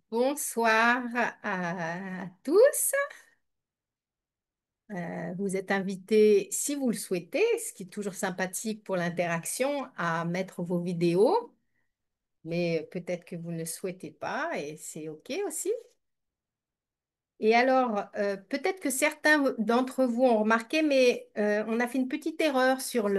Bonsoir à tous. Vous êtes invités, si vous le souhaitez, ce qui est toujours sympathique pour l'interaction, à mettre vos vidéos, mais peut-être que vous ne le souhaitez pas et c'est OK aussi. Et alors, peut-être que certains d'entre vous ont remarqué, mais on a fait une petite erreur sur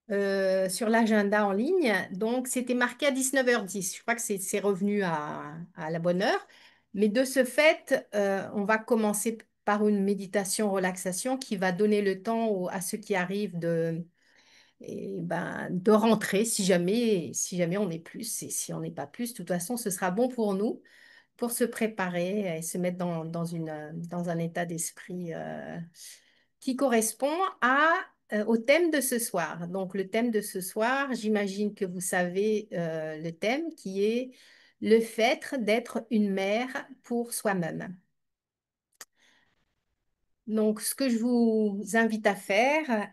l'agenda en ligne. Donc, c'était marqué à 19h10. Je crois que c'est revenu à la bonne heure. Mais de ce fait, on va commencer par une méditation relaxation qui va donner le temps à ceux qui arrivent de rentrer si jamais on est plus. Et si on n'est pas plus, de toute façon, ce sera bon pour nous pour se préparer et se mettre dans un état d'esprit qui correspond au thème de ce soir. Donc, le thème de ce soir, j'imagine que vous savez le thème qui est le fait d'être une mère pour soi-même. Donc, ce que je vous invite à faire,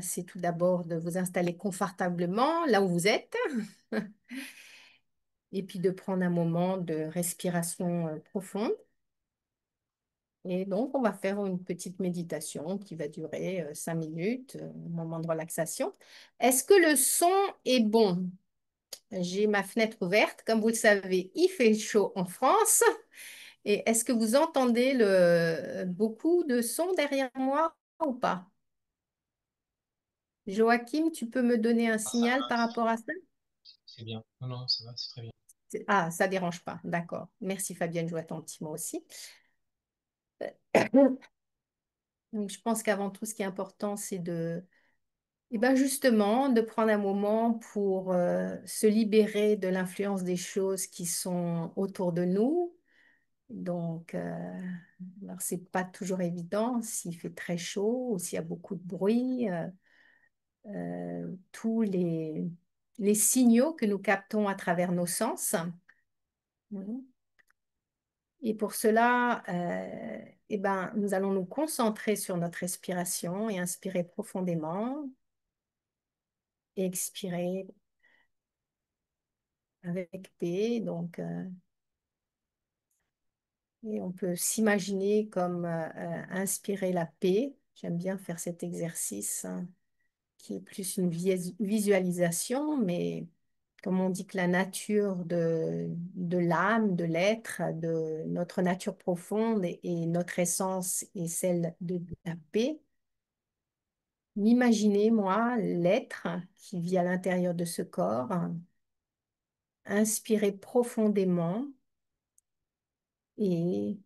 c'est tout d'abord de vous installer confortablement là où vous êtes et puis de prendre un moment de respiration profonde. Et donc, on va faire une petite méditation qui va durer 5 minutes, un moment de relaxation. Est-ce que le son est bon? J'ai ma fenêtre ouverte. Comme vous le savez, il fait chaud en France. Et est-ce que vous entendez beaucoup de sons derrière moi ou pas? Joachim, tu peux me donner un Ah, ça signal va, par rapport à ça? c'est bien. Non, non, ça va, c'est très bien. Ah, ça dérange pas. D'accord. Merci Fabienne, je vois ton petit mot aussi. Donc, je pense qu'avant tout, ce qui est important, c'est et ben justement, de prendre un moment pour se libérer de l'influence des choses qui sont autour de nous. Donc, alors c'est pas toujours évident s'il fait très chaud ou s'il y a beaucoup de bruit. Tous les signaux que nous captons à travers nos sens. Mhm. Et pour cela, nous allons nous concentrer sur notre respiration et inspirer profondément et expirer avec paix. Donc, et on peut s'imaginer comme inspirer la paix. J'aime bien faire cet exercice, hein, qui est plus une visualisation, mais comme on dit que la nature de l'âme, de l'être, de notre nature profonde et notre essence est celle de la paix. M'imaginer, moi, l'être qui vit à l'intérieur de ce corps, hein, inspirer profondément et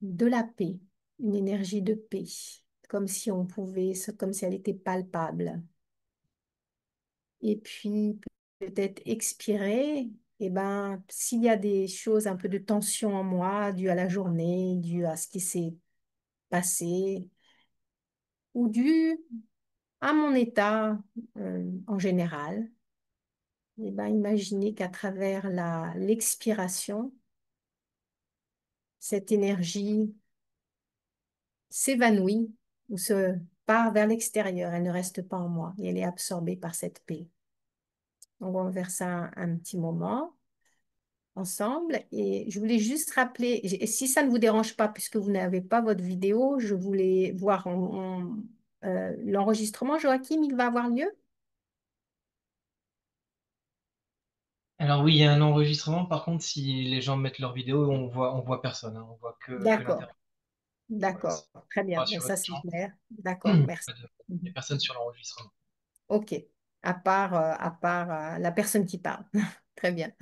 de la paix, une énergie de paix, comme si on pouvait, comme si elle était palpable. Et puis peut-être expirer, et ben, s'il y a des choses, un peu de tension en moi, dû à la journée, dû à ce qui s'est passé, ou dû à mon état en général, et ben, imaginez qu'à travers l'expiration, cette énergie s'évanouit ou se part vers l'extérieur. Elle ne reste pas en moi et elle est absorbée par cette paix. Donc, on va faire ça un petit moment ensemble. Et je voulais juste rappeler, et si ça ne vous dérange pas, puisque vous n'avez pas votre vidéo, je voulais voir l'enregistrement. Joachim, il va avoir lieu? Alors oui, il y a un enregistrement. Par contre, si les gens mettent leur vidéo, on voit personne, hein. On voit que D'accord, l'interview. Voilà, d'accord, c'est très pour bien. Mais rassurer ça, les c'est gens. clair. D'accord, Il merci. n'y a Mhm. personne sur l'enregistrement. OK. À part la personne qui parle. Très bien.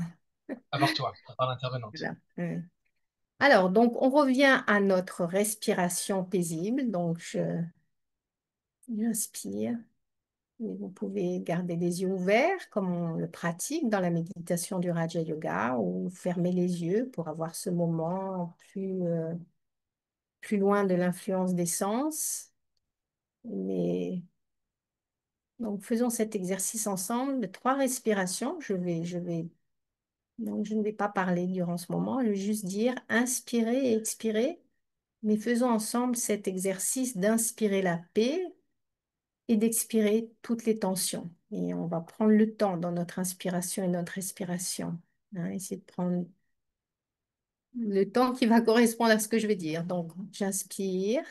À part toi, à part l'intervenante. Voilà. Alors, donc, on revient à notre respiration paisible. Donc, j'inspire. Et vous pouvez garder les yeux ouverts, comme on le pratique dans la méditation du Raja Yoga, ou fermer les yeux pour avoir ce moment plus loin de l'influence des sens. Mais, donc, faisons cet exercice ensemble de 3 respirations. Donc, je ne vais pas parler durant ce moment, je vais juste dire inspirer et expirer. Mais faisons ensemble cet exercice d'inspirer la paix et d'expirer toutes les tensions. Et on va prendre le temps dans notre inspiration et notre expiration. Hein, essayer de prendre le temps qui va correspondre à ce que je vais dire. Donc, j'inspire,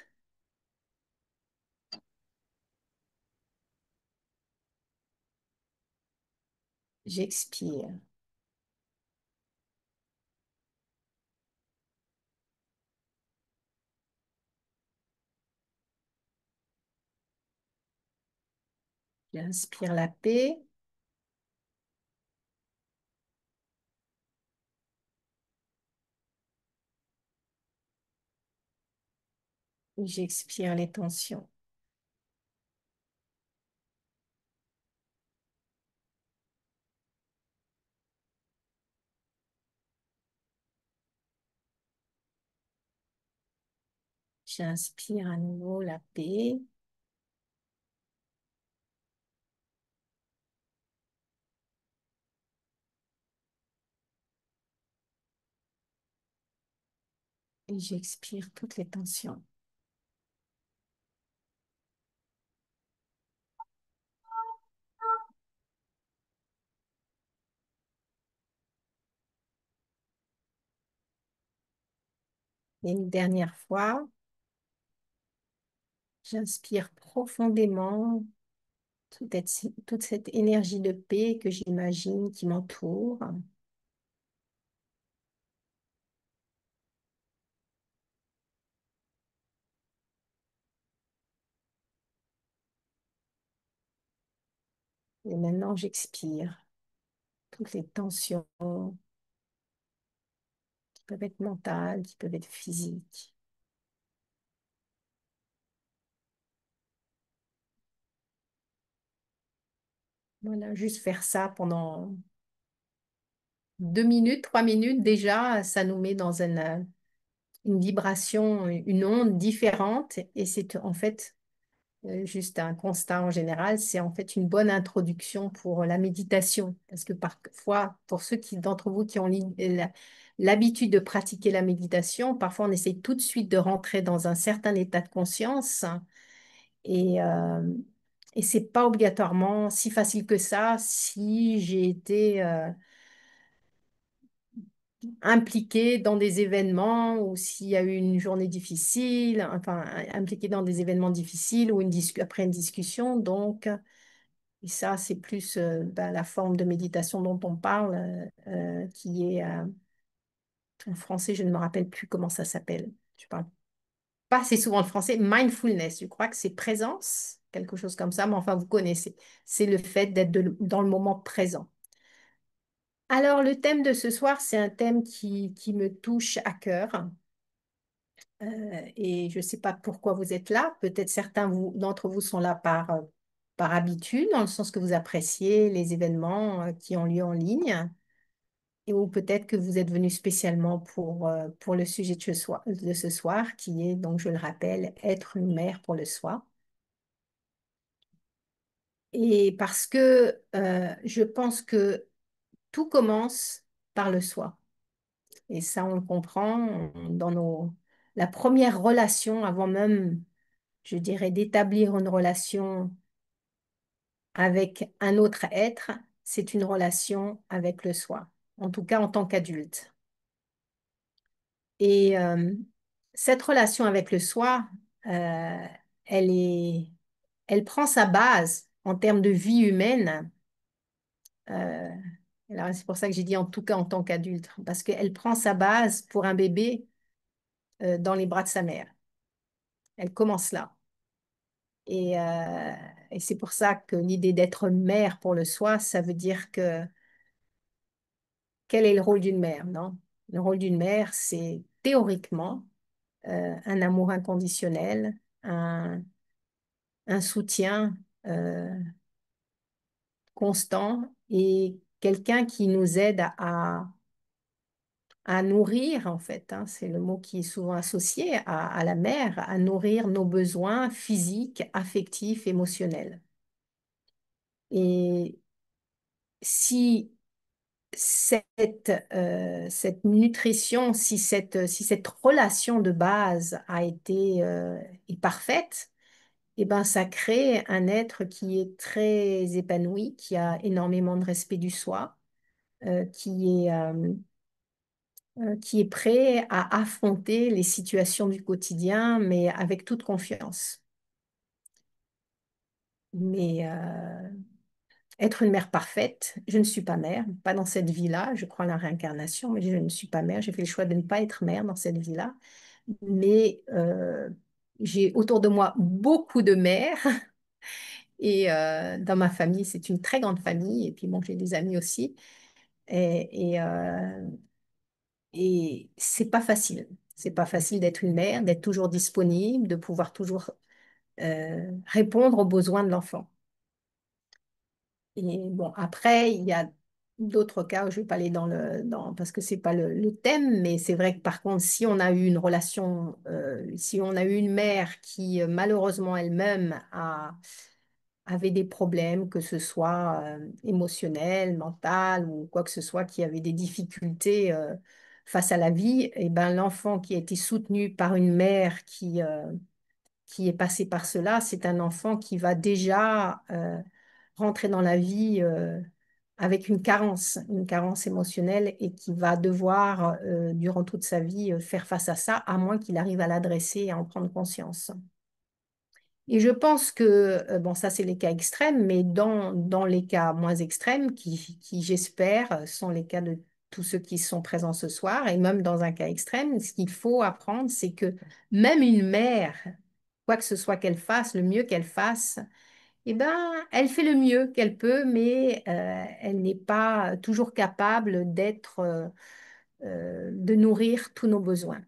j'expire. J'inspire la paix, et j'expire les tensions. J'inspire à nouveau la paix, et j'expire toutes les tensions. Et une dernière fois, j'inspire profondément toute cette énergie de paix que j'imagine qui m'entoure. Et maintenant, j'expire toutes les tensions qui peuvent être mentales, qui peuvent être physiques. Voilà, juste faire ça pendant 2 minutes, 3 minutes, déjà, ça nous met dans une vibration, une onde différente. Et c'est en fait juste un constat en général, c'est en fait une bonne introduction pour la méditation. Parce que parfois, pour ceux d'entre vous qui ont l'habitude de pratiquer la méditation, parfois on essaie tout de suite de rentrer dans un certain état de conscience et, euh, et c'est pas obligatoirement si facile que ça si j'ai été impliquée dans des événements ou s'il y a eu une journée difficile, enfin impliquée dans des événements difficiles ou après une discussion. Donc, et ça, c'est plus ben, la forme de méditation dont on parle, qui est en français, je ne me rappelle plus comment ça s'appelle. Je parle pas assez souvent le français. Mindfulness, je crois que c'est présence, quelque chose comme ça, mais enfin, vous connaissez. C'est le fait d'être dans le moment présent. Alors, le thème de ce soir, c'est un thème qui me touche à cœur. Et je ne sais pas pourquoi vous êtes là. Peut-être certains d'entre vous sont là par habitude, dans le sens que vous appréciez les événements qui ont lieu en ligne. Ou peut-être que vous êtes venu spécialement pour le sujet de ce soir, qui est, donc je le rappelle, être une mère pour le soi. Et parce que je pense que tout commence par le soi. Et ça, on le comprend dans la première relation, avant même, je dirais, d'établir une relation avec un autre être, c'est une relation avec le soi, en tout cas en tant qu'adulte. Et cette relation avec le soi, euh, elle est, elle prend sa base en termes de vie humaine. euh, alors c'est pour ça que j'ai dit en tout cas en tant qu'adulte, parce qu'elle prend sa base pour un bébé dans les bras de sa mère. Elle commence là. Et, euh, et c'est pour ça que l'idée d'être mère pour le soi, ça veut dire que quel est le rôle d'une mère, non? Le rôle d'une mère, c'est théoriquement un amour inconditionnel, un soutien constant et quelqu'un qui nous aide à nourrir, en fait, hein, c'est le mot qui est souvent associé à la mère, à nourrir nos besoins physiques, affectifs, émotionnels. Et si cette nutrition, si cette relation de base est parfaite, et ben, ça crée un être qui est très épanoui, qui a énormément de respect du soi, qui est prêt à affronter les situations du quotidien, mais avec toute confiance. Mais être une mère parfaite, je ne suis pas mère, pas dans cette vie-là. Je crois à la réincarnation, mais je ne suis pas mère. J'ai fait le choix de ne pas être mère dans cette vie-là. Mais j'ai autour de moi beaucoup de mères. Et dans ma famille, c'est une très grande famille. Et puis bon, j'ai des amis aussi. Et c'est pas facile. C'est pas facile d'être une mère, d'être toujours disponible, de pouvoir toujours répondre aux besoins de l'enfant. Et bon, après, il y a d'autres cas, je ne vais pas aller parce que c'est pas le thème, mais c'est vrai que par contre, si on a eu une relation, si on a eu une mère qui malheureusement elle-même avait des problèmes, que ce soit émotionnels, mental ou quoi que ce soit, qui avait des difficultés face à la vie, et ben l'enfant qui a été soutenu par une mère qui est passée par cela, c'est un enfant qui va déjà rentrer dans la vie avec une carence émotionnelle et qui va devoir, durant toute sa vie, faire face à ça, à moins qu'il arrive à l'adresser et à en prendre conscience. Et je pense que, bon, ça c'est les cas extrêmes, mais dans les cas moins extrêmes, qui j'espère, sont les cas de tous ceux qui sont présents ce soir, et même dans un cas extrême, ce qu'il faut apprendre, c'est que même une mère, quoi que ce soit qu'elle fasse, le mieux qu'elle fasse, eh ben, elle fait le mieux qu'elle peut, mais elle n'est pas toujours capable de nourrir tous nos besoins.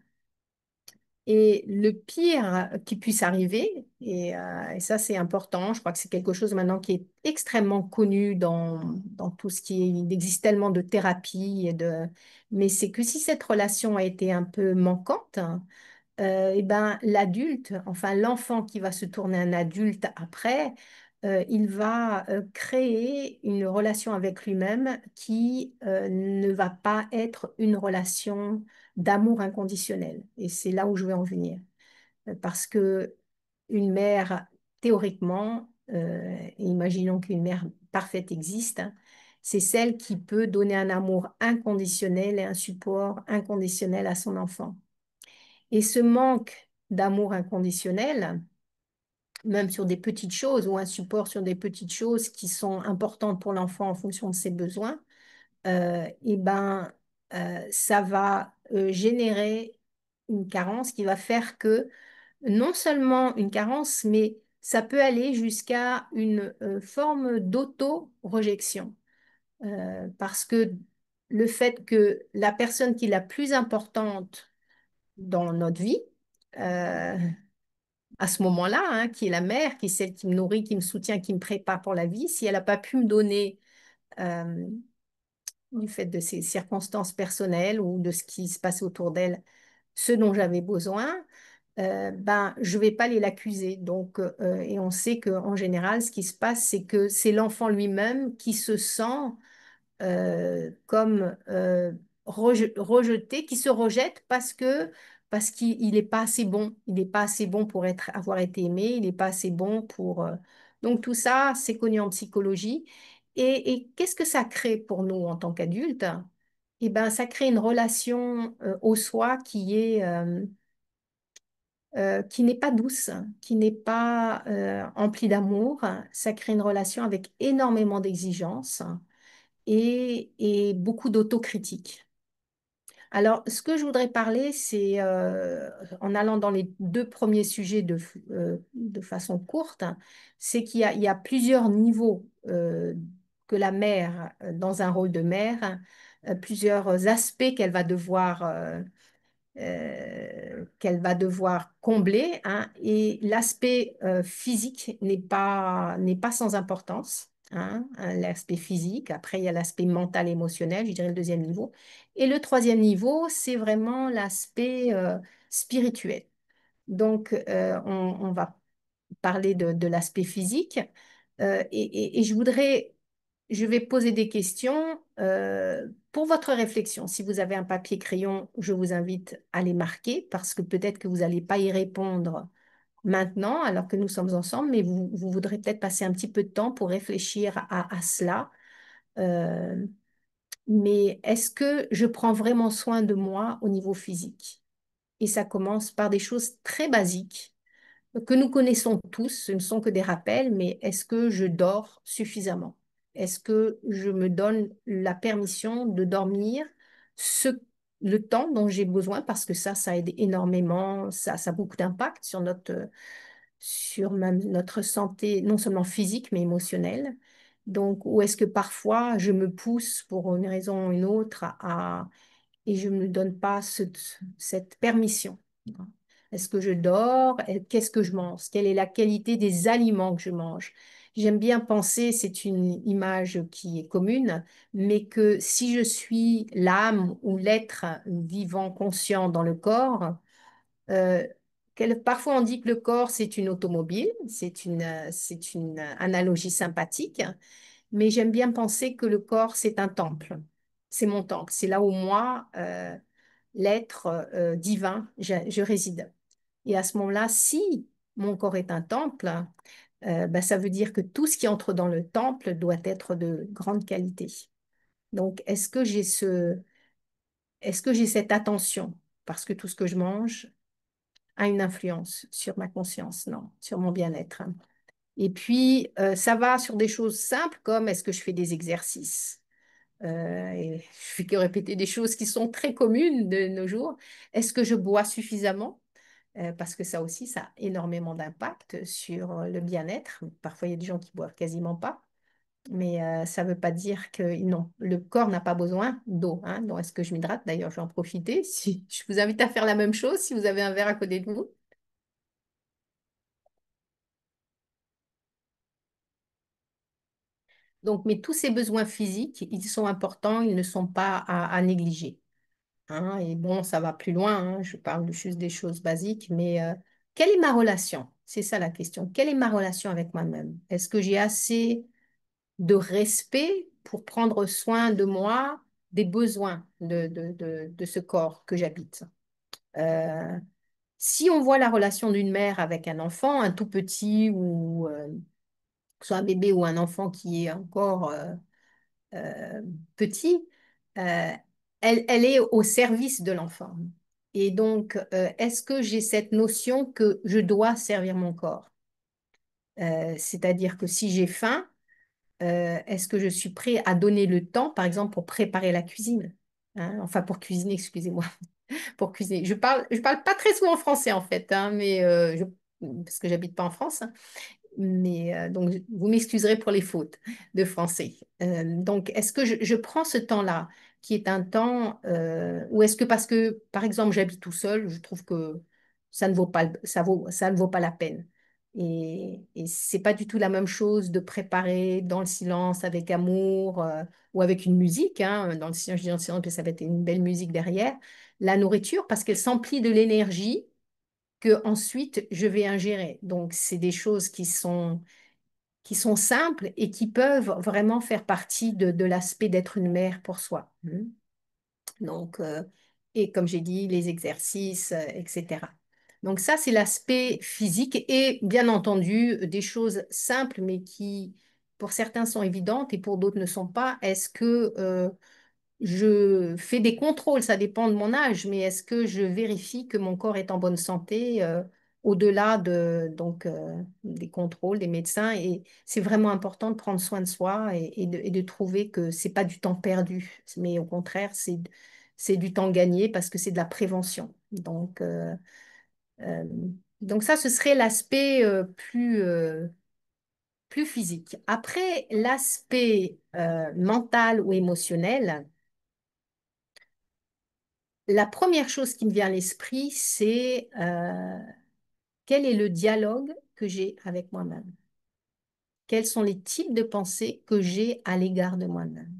Et le pire qui puisse arriver, et ça c'est important, je crois que c'est quelque chose maintenant qui est extrêmement connu dans tout ce qui est, il existe tellement de thérapies, mais c'est que si cette relation a été un peu manquante, eh ben, l'adulte, enfin l'enfant qui va se tourner un adulte après, il va créer une relation avec lui-même qui ne va pas être une relation d'amour inconditionnel. Et c'est là où je veux en venir. Parce que une mère, théoriquement, et imaginons qu'une mère parfaite existe, hein, c'est celle qui peut donner un amour inconditionnel et un support inconditionnel à son enfant. Et ce manque d'amour inconditionnel, même sur des petites choses ou un support sur des petites choses qui sont importantes pour l'enfant en fonction de ses besoins, et ben, ça va générer une carence qui va faire que non seulement une carence, mais ça peut aller jusqu'à une forme d'auto-rejection. Parce que le fait que la personne qui est la plus importante dans notre vie, euh, à ce moment-là, hein, qui est la mère, qui est celle qui me nourrit, qui me soutient, qui me prépare pour la vie, si elle n'a pas pu me donner, euh, du fait de ses circonstances personnelles ou de ce qui se passe autour d'elle, ce dont j'avais besoin, ben, je ne vais pas aller l'accuser. Donc, et on sait qu'en général, ce qui se passe, c'est que c'est l'enfant lui-même qui se sent comme rejeté, qui se rejette parce qu'il n'est pas assez bon. Il n'est pas assez bon pour avoir été aimé, il n'est pas assez bon pour... Donc tout ça, c'est connu en psychologie. Et qu'est-ce que ça crée pour nous en tant qu'adultes? Eh ben, ça crée une relation au soi qui n'est pas douce, qui n'est pas emplie d'amour. Ça crée une relation avec énormément d'exigences et beaucoup d'autocritique. Alors, ce que je voudrais parler, c'est en allant dans les deux premiers sujets de façon courte, hein, c'est il y a plusieurs niveaux que la mère, dans un rôle de mère, plusieurs aspects qu'elle va devoir combler, hein, et l'aspect physique n'est pas sans importance. Hein, l'aspect physique, après il y a l'aspect mental, émotionnel, je dirais le deuxième niveau. Et le troisième niveau, c'est vraiment l'aspect spirituel. Donc, on va parler de l'aspect physique. Et je vais poser des questions pour votre réflexion. Si vous avez un papier crayon, je vous invite à les marquer parce que peut-être que vous n'allez pas y répondre maintenant, alors que nous sommes ensemble, mais vous voudrez peut-être passer un petit peu de temps pour réfléchir à cela. Euh, mais est-ce que je prends vraiment soin de moi au niveau physique? Et ça commence par des choses très basiques que nous connaissons tous, ce ne sont que des rappels, mais est-ce que je dors suffisamment? Est-ce que je me donne la permission de dormir ce, le temps dont j'ai besoin? Parce que ça aide énormément, ça a beaucoup d'impact sur sur même notre santé, non seulement physique, mais émotionnelle. Donc, ou est-ce que parfois je me pousse pour une raison ou une autre et je ne me donne pas cette permission. Est-ce que je dors? Qu'est-ce que je mange? Quelle est la qualité des aliments que je mange? J'aime bien penser, c'est une image qui est commune, mais que si je suis l'âme ou l'être vivant conscient dans le corps, euh, parfois on dit que le corps c'est une automobile, c'est une analogie sympathique, mais j'aime bien penser que le corps c'est un temple. C'est mon temple, c'est là où moi, l'être divin, je réside. Et à ce moment-là, si mon corps est un temple, ben, ça veut dire que tout ce qui entre dans le temple doit être de grande qualité. Donc, est-ce que j'ai cette attention? Parce que tout ce que je mange a une influence sur ma conscience, non, sur mon bien-être. Et puis, ça va sur des choses simples comme est-ce que je fais des exercices? Et je fais que répéter des choses qui sont très communes de nos jours. Est-ce que je bois suffisamment? Parce que ça aussi, ça a énormément d'impact sur le bien-être. Parfois, il y a des gens qui boivent quasiment pas, mais ça ne veut pas dire que non, le corps n'a pas besoin d'eau, hein. Donc, est-ce que je m'hydrate? D'ailleurs, je vais en profiter. Si, je vous invite à faire la même chose si vous avez un verre à côté de vous. Donc, mais tous ces besoins physiques, ils sont importants, ils ne sont pas à négliger, hein. Et bon, ça va plus loin, hein. Je parle juste des choses basiques, mais quelle est ma relation? C'est ça la question. Quelle est ma relation avec moi-même? Est-ce que j'ai assez de respect pour prendre soin de moi, des besoins de ce corps que j'habite? Euh, Si on voit la relation d'une mère avec un enfant, un tout petit ou que ce soit un bébé ou un enfant qui est encore euh, petit, euh, elle est au service de l'enfant. Et donc, est-ce que j'ai cette notion que je dois servir mon corps? C'est-à-dire que si j'ai faim, est-ce que je suis prêt à donner le temps, par exemple, pour préparer la cuisine? Hein, enfin, pour cuisiner, excusez-moi, pour cuisiner. Je parle pas très souvent français en fait, hein, mais parce que j'habite pas en France. Hein. Mais donc, vous m'excuserez pour les fautes de français. Donc, est-ce que je prends ce temps-là, qui est un temps, ou est-ce que parce que, par exemple, j'habite tout seul, je trouve que ça ne vaut pas, ça ne vaut pas la peine. Et c'est pas du tout la même chose de préparer dans le silence, avec amour, ou avec une musique, hein, dans le silence, je dis dans le silence, puis ça va être une belle musique derrière, la nourriture, parce qu'elle s'emplit de l'énergie que ensuite je vais ingérer. Donc, c'est des choses qui sont simples et qui peuvent vraiment faire partie de l'aspect d'être une mère pour soi. Donc, et comme j'ai dit, les exercices, etc. Donc, ça, c'est l'aspect physique et bien entendu, des choses simples, mais qui, pour certains, sont évidentes et pour d'autres ne sont pas. Est-ce que je fais des contrôles, ça dépend de mon âge, mais est-ce que je vérifie que mon corps est en bonne santé au-delà des contrôles des médecins? Et c'est vraiment important de prendre soin de soi et de trouver que c'est pas du temps perdu, mais au contraire, c'est du temps gagné parce que c'est de la prévention. Euh, donc ça, ce serait l'aspect plus physique. Après, l'aspect mental ou émotionnel, la première chose qui me vient à l'esprit, c'est quel est le dialogue que j'ai avec moi-même? Quels sont les types de pensées que j'ai à l'égard de moi-même?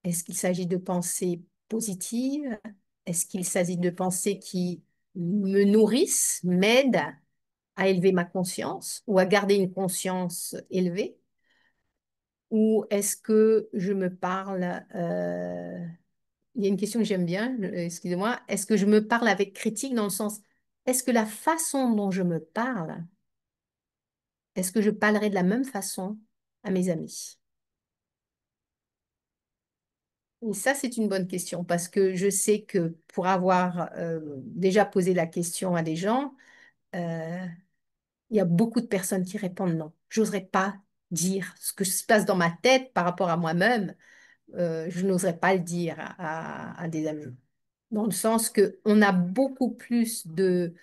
Est-ce qu'il s'agit de pensées positives? Est-ce qu'il s'agit de pensées qui me nourrissent, m'aident à élever ma conscience ou à garder une conscience élevée? Ou est-ce que je me parle, il y a une question que j'aime bien, excusez-moi, est-ce que je me parle avec critique dans le sens est-ce que la façon dont je me parle, est-ce que je parlerai de la même façon à mes amis? Et ça, c'est une bonne question parce que je sais que pour avoir déjà posé la question à des gens, euh, il y a beaucoup de personnes qui répondent non. J'oserais pas dire ce que se passe dans ma tête par rapport à moi-même. Je n'oserais pas le dire à des amis. Dans le sens que on a beaucoup plus de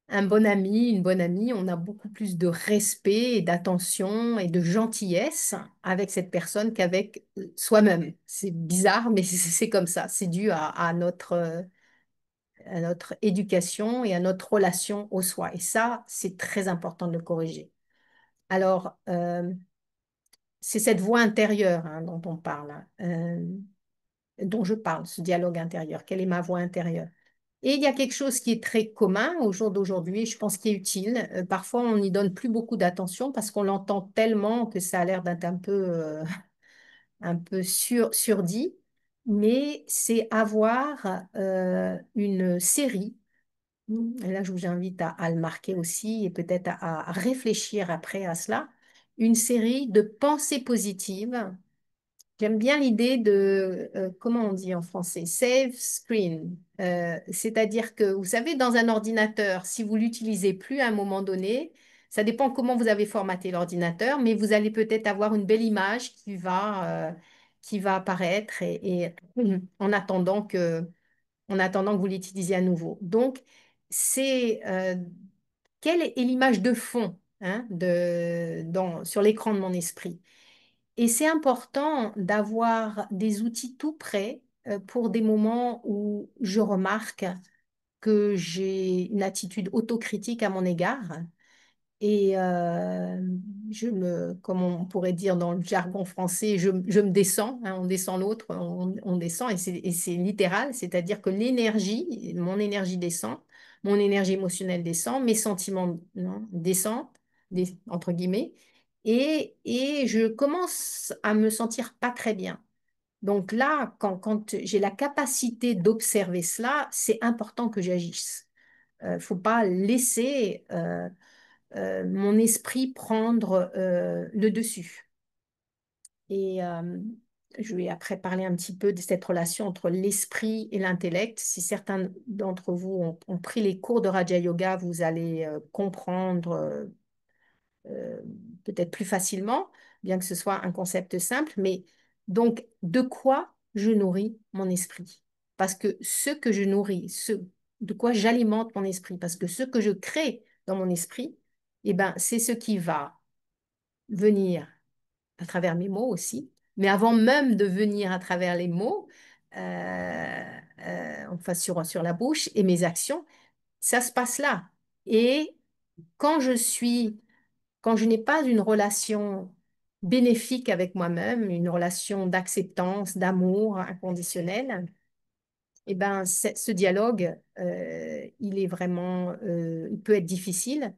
un bon ami, une bonne amie, on a beaucoup plus de respect et d'attention et de gentillesse avec cette personne qu'avec soi-même. C'est bizarre, mais c'est comme ça. C'est dû à notre éducation et à notre relation au soi. Et ça, c'est très important de le corriger. Alors, c'est cette voix intérieure hein, dont on parle, hein, dont je parle, ce dialogue intérieur. Quelle est ma voix intérieure? Et il y a quelque chose qui est très commun au jour d'aujourd'hui, je pense qui est utile. Parfois, on n'y donne plus beaucoup d'attention parce qu'on l'entend tellement que ça a l'air d'être un peu surdit. Mais c'est avoir une série. Et là, je vous invite à le marquer aussi et peut-être à réfléchir après à cela. Une série de pensées positives. J'aime bien l'idée de, comment on dit en français, save screen. C'est-à-dire que, vous savez, dans un ordinateur, si vous l'utilisez plus à un moment donné, ça dépend comment vous avez formaté l'ordinateur, mais vous allez peut-être avoir une belle image qui va apparaître en attendant que vous l'utilisiez à nouveau. Donc, c'est quelle est l'image de fond hein, sur l'écran de mon esprit? Et c'est important d'avoir des outils tout prêts pour des moments où je remarque que j'ai une attitude autocritique à mon égard et comme on pourrait dire dans le jargon français, je me descends, hein, on descend l'autre, on descend et c'est littéral, c'est-à-dire que mon énergie descend, mon énergie émotionnelle descend, mes sentiments non, descendent, entre guillemets, et je commence à me sentir pas très bien. Donc là, quand j'ai la capacité d'observer cela, c'est important que j'agisse. Faut pas laisser mon esprit prendre le dessus. Et je vais après parler un petit peu de cette relation entre l'esprit et l'intellect. Si certains d'entre vous ont pris les cours de Raja Yoga, vous allez comprendre euh, peut-être plus facilement, bien que ce soit un concept simple. Mais donc, de quoi je nourris mon esprit? Parce que ce que je nourris, de quoi j'alimente mon esprit, parce que ce que je crée dans mon esprit, eh ben, c'est ce qui va venir à travers mes mots aussi. Mais avant même de venir à travers les mots, enfin sur la bouche et mes actions, ça se passe là. Et quand quand je n'ai pas une relation bénéfique avec moi-même, une relation d'acceptance, d'amour inconditionnel, eh ben, ce dialogue, il peut être difficile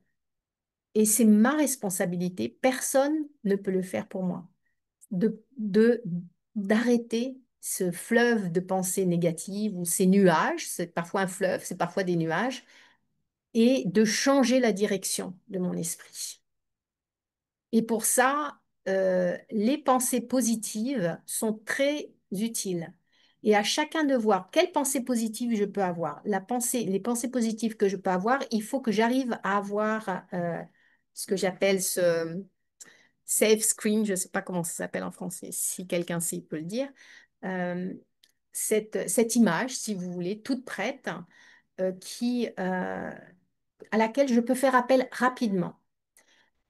et c'est ma responsabilité. Personne ne peut le faire pour moi. D'arrêter ce fleuve de pensées négatives ou ces nuages, c'est parfois un fleuve, c'est parfois des nuages, et de changer la direction de mon esprit. Et pour ça, les pensées positives sont très utiles. Et à chacun de voir quelle pensée positive je peux avoir. Les pensées positives que je peux avoir, il faut que j'arrive à avoir ce que j'appelle ce safe screen, je ne sais pas comment ça s'appelle en français, si quelqu'un sait, il peut le dire. Euh, cette image, si vous voulez, toute prête, à laquelle je peux faire appel rapidement.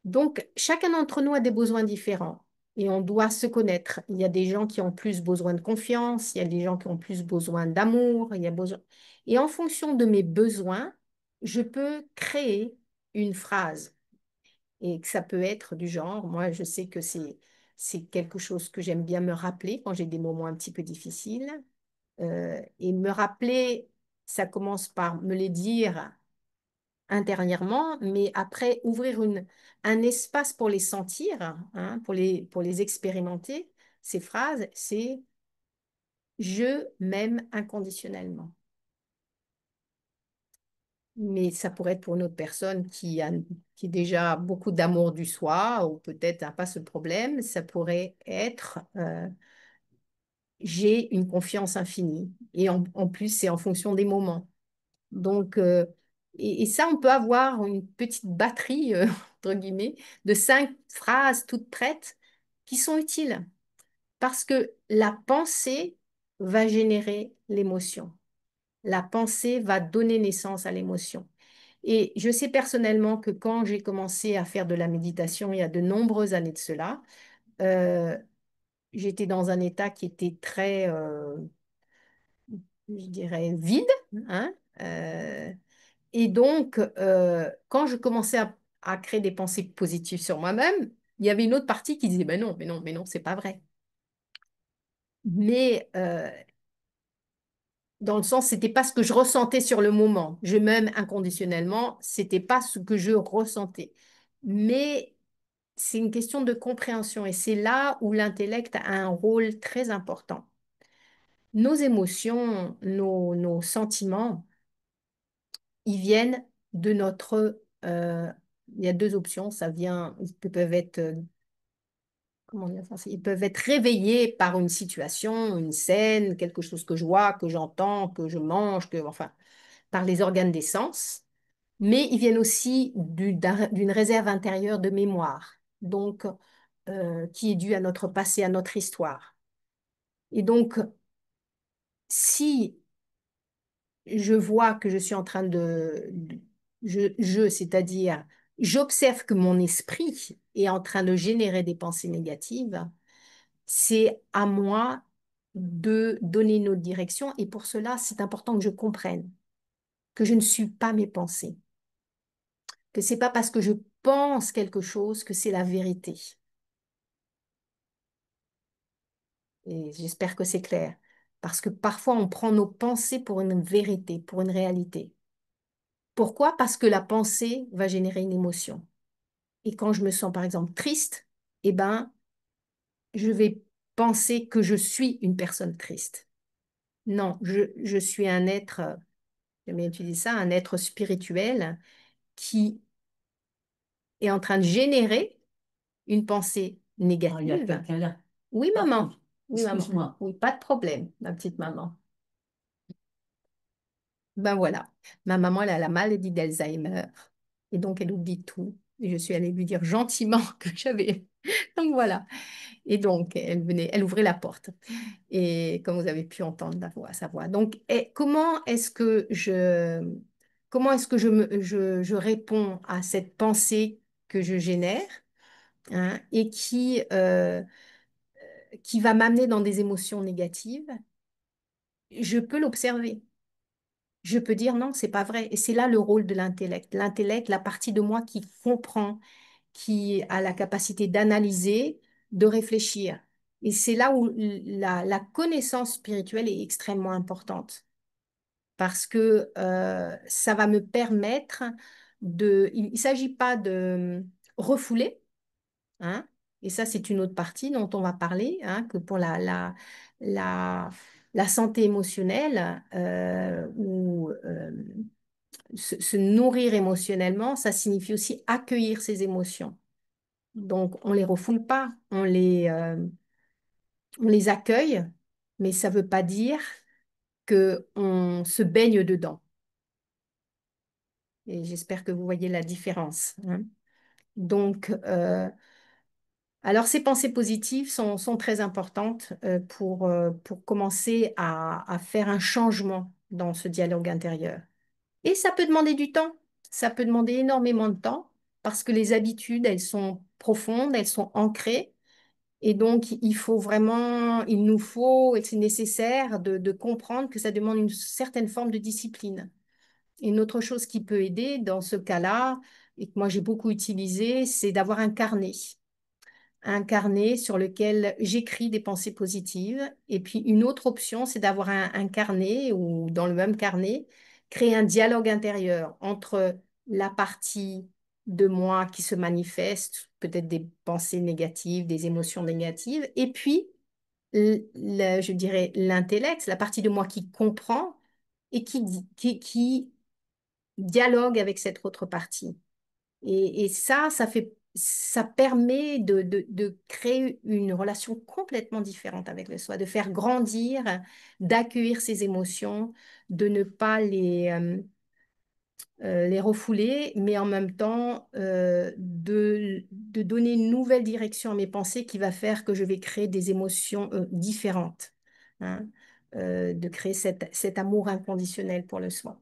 Donc, chacun d'entre nous a des besoins différents et on doit se connaître. Il y a des gens qui ont plus besoin de confiance, il y a des gens qui ont plus besoin d'amour, il y a besoin... Et en fonction de mes besoins, je peux créer une phrase et que ça peut être du genre, moi je sais que c'est quelque chose que j'aime bien me rappeler quand j'ai des moments un petit peu difficiles. Et me rappeler, ça commence par me les dire intérieurement, mais après ouvrir un espace pour les sentir, hein, pour les expérimenter, ces phrases, c'est je m'aime inconditionnellement. mais ça pourrait être pour une autre personne qui a déjà beaucoup d'amour du soi, ou peut-être n'a pas ce problème. Ça pourrait être j'ai une confiance infinie. Et en plus, c'est en fonction des moments. Donc, et ça, on peut avoir une petite batterie, entre guillemets, de 5 phrases toutes prêtes qui sont utiles. Parce que la pensée va générer l'émotion. La pensée va donner naissance à l'émotion. Et je sais personnellement que quand j'ai commencé à faire de la méditation il y a de nombreuses années de cela, euh, j'étais dans un état qui était très, je dirais, vide, hein. Et donc, quand je commençais à créer des pensées positives sur moi-même, il y avait une autre partie qui disait, ben non, mais non, mais non, c'est pas vrai. Mais dans le sens, c'était pas ce que je ressentais sur le moment. Je m'aime inconditionnellement, c'était pas ce que je ressentais. Mais c'est une question de compréhension et c'est là où l'intellect a un rôle très important. Nos émotions, nos sentiments, ils viennent de notre... il y a deux options, ça vient, ils peuvent être, comment dire ça, ils peuvent être réveillés par une situation, une scène, quelque chose que je vois, que j'entends, que je mange, que, enfin, par les organes des sens, mais ils viennent aussi d'une réserve intérieure de mémoire, donc qui est due à notre passé, à notre histoire. Et donc, si je vois que je suis en train c'est-à-dire, j'observe que mon esprit est en train de générer des pensées négatives, c'est à moi de donner une autre direction. Et pour cela, c'est important que je comprenne que je ne suis pas mes pensées, que c'est pas parce que je pense quelque chose que c'est la vérité. Et j'espère que c'est clair. Parce que parfois, on prend nos pensées pour une vérité, pour une réalité. Pourquoi? Parce que la pensée va générer une émotion. Et quand je me sens, par exemple, triste, eh ben, je vais penser que je suis une personne triste. Non, je suis un être, j'aime bien utiliser ça, un être spirituel qui est en train de générer une pensée négative. Ah, il y a quelqu'un là. Oui, maman. Oui, maman. Excuse-moi. Oui, pas de problème, ma petite maman. Ben voilà, ma maman, elle a la maladie d'Alzheimer et donc elle oublie tout. Et je suis allée lui dire gentiment que j'avais. Donc voilà. Et donc elle venait, elle ouvrait la porte. Et comme vous avez pu entendre sa voix. Donc comment est-ce que je réponds à cette pensée que je génère, hein, et qui va m'amener dans des émotions négatives? Je peux l'observer. Je peux dire non, c'est pas vrai. Et c'est là le rôle de l'intellect. L'intellect, la partie de moi qui comprend, qui a la capacité d'analyser, de réfléchir. Et c'est là où la connaissance spirituelle est extrêmement importante parce que ça va me permettre de... Il ne s'agit pas de refouler, hein, et ça, c'est une autre partie dont on va parler, hein, que pour la, la santé émotionnelle ou se nourrir émotionnellement, ça signifie aussi accueillir ses émotions. Donc, on les refoule pas, on les accueille, mais ça ne veut pas dire que on se baigne dedans. Et j'espère que vous voyez la différence, hein. Donc, alors ces pensées positives sont très importantes pour commencer à faire un changement dans ce dialogue intérieur. Et ça peut demander du temps, ça peut demander énormément de temps parce que les habitudes, elles sont profondes, elles sont ancrées. Et donc, il nous faut, et c'est nécessaire de comprendre que ça demande une certaine forme de discipline. Une autre chose qui peut aider dans ce cas-là, et que moi j'ai beaucoup utilisé, c'est d'avoir un carnet sur lequel j'écris des pensées positives. Et puis une autre option, c'est d'avoir un carnet ou dans le même carnet, créer un dialogue intérieur entre la partie de moi qui se manifeste, peut-être des pensées négatives, des émotions négatives, et puis, je dirais, l'intellect, la partie de moi qui comprend et qui dialogue avec cette autre partie. Et ça permet de créer une relation complètement différente avec le soi, de faire grandir, d'accueillir ses émotions, de ne pas les refouler, mais en même temps de donner une nouvelle direction à mes pensées qui va faire que je vais créer des émotions différentes, hein, de créer cet amour inconditionnel pour le soi.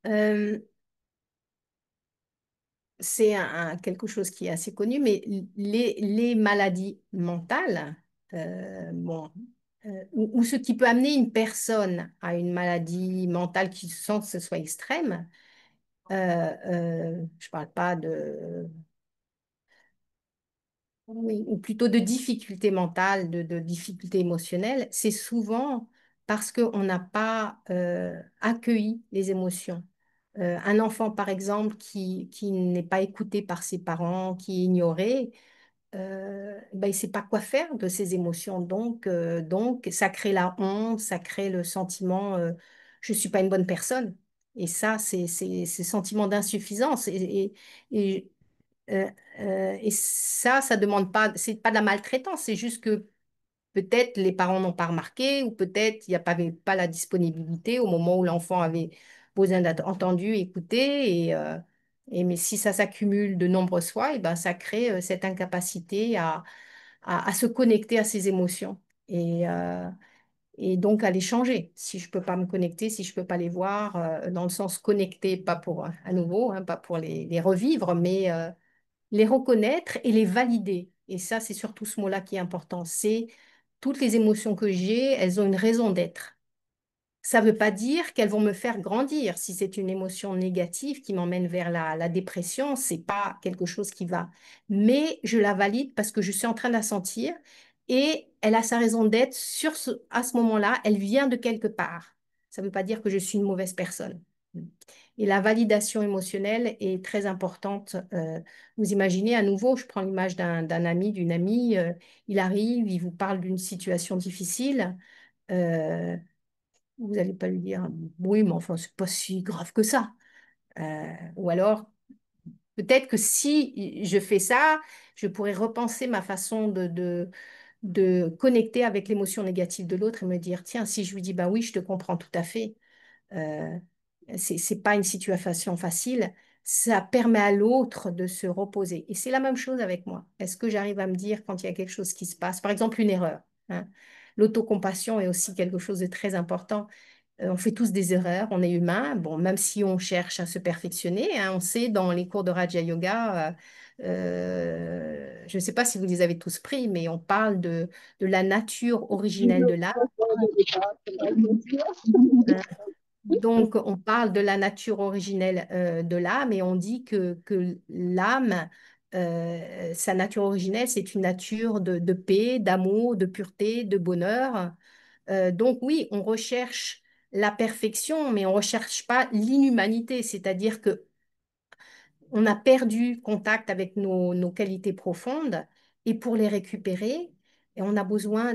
Euh, c'est quelque chose qui est assez connu, mais les maladies mentales, bon, ou ce qui peut amener une personne à une maladie mentale qui, sans que ce soit extrême, je ne parle pas de, oui, ou plutôt de difficultés mentales, de difficultés émotionnelles, c'est souvent parce qu'on n'a pas accueilli les émotions. Un enfant, par exemple, qui n'est pas écouté par ses parents, qui est ignoré, ben, il ne sait pas quoi faire de ses émotions. Donc, ça crée la honte, ça crée le sentiment je ne suis pas une bonne personne. Et ça, c'est ce sentiment d'insuffisance. Et, euh, et ça demande pas, c'est pas de la maltraitance, c'est juste que peut-être les parents n'ont pas remarqué ou peut-être il n'y a pas la disponibilité au moment où l'enfant avait besoin d'être entendu, écouté. Mais si ça s'accumule de nombreuses fois, et ben, ça crée cette incapacité à se connecter à ses émotions et donc à les changer. Si je ne peux pas me connecter, si je ne peux pas les voir, dans le sens connecter, pas pour, à nouveau, hein, pas pour les revivre, mais les reconnaître et les valider. Et ça, c'est surtout ce mot-là qui est important. C'est toutes les émotions que j'ai, elles ont une raison d'être. Ça ne veut pas dire qu'elles vont me faire grandir. Si c'est une émotion négative qui m'emmène vers la dépression, c'est pas quelque chose qui va. Mais je la valide parce que je suis en train de la sentir et elle a sa raison d'être à ce moment-là. Elle vient de quelque part. Ça ne veut pas dire que je suis une mauvaise personne. Et la validation émotionnelle est très importante. Vous imaginez à nouveau, je prends l'image d'un ami, d'une amie, il arrive, il vous parle d'une situation difficile. euh, Vous n'allez pas lui dire, oui, mais enfin, c'est pas si grave que ça. Ou alors, peut-être que si je fais ça, je pourrais repenser ma façon de connecter avec l'émotion négative de l'autre et me dire, tiens, si je lui dis, bah oui, je te comprends tout à fait, euh, c'est pas une situation facile, ça permet à l'autre de se reposer. Et c'est la même chose avec moi. Est-ce que j'arrive à me dire quand il y a quelque chose qui se passe, par exemple une erreur, hein. L'autocompassion est aussi quelque chose de très important. On fait tous des erreurs, on est humain. Bon, même si on cherche à se perfectionner, hein, on sait dans les cours de Raja Yoga, je ne sais pas si vous les avez tous pris, mais on parle de la nature originelle de l'âme. Hein. Donc, on parle de la nature originelle de l'âme et on dit que l'âme, sa nature originelle, c'est une nature de paix, d'amour, de pureté, de bonheur. Donc oui, on recherche la perfection, mais on ne recherche pas l'inhumanité, c'est-à-dire que on a perdu contact avec nos qualités profondes et pour les récupérer, et on a besoin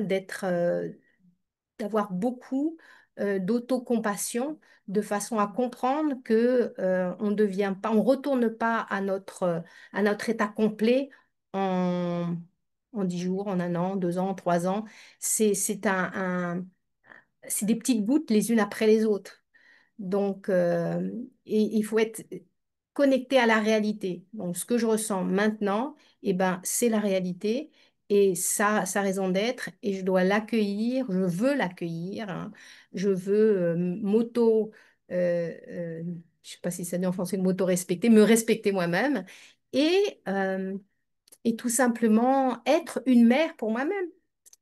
d'avoir beaucoup d'autocompassion de façon à comprendre que on devient pas, on retourne pas à notre état complet en, en 10 jours, en un an, 2 ans, 3 ans. C'est c'est des petites gouttes les unes après les autres. Donc, et il faut être connecté à la réalité. Donc, ce que je ressens maintenant, eh ben, c'est la réalité et ça, sa raison d'être et je dois l'accueillir, je veux l'accueillir, hein. Je veux je sais pas si ça dit en français, m'auto-respecter, me respecter moi-même et, euh, et tout simplement être une mère pour moi-même,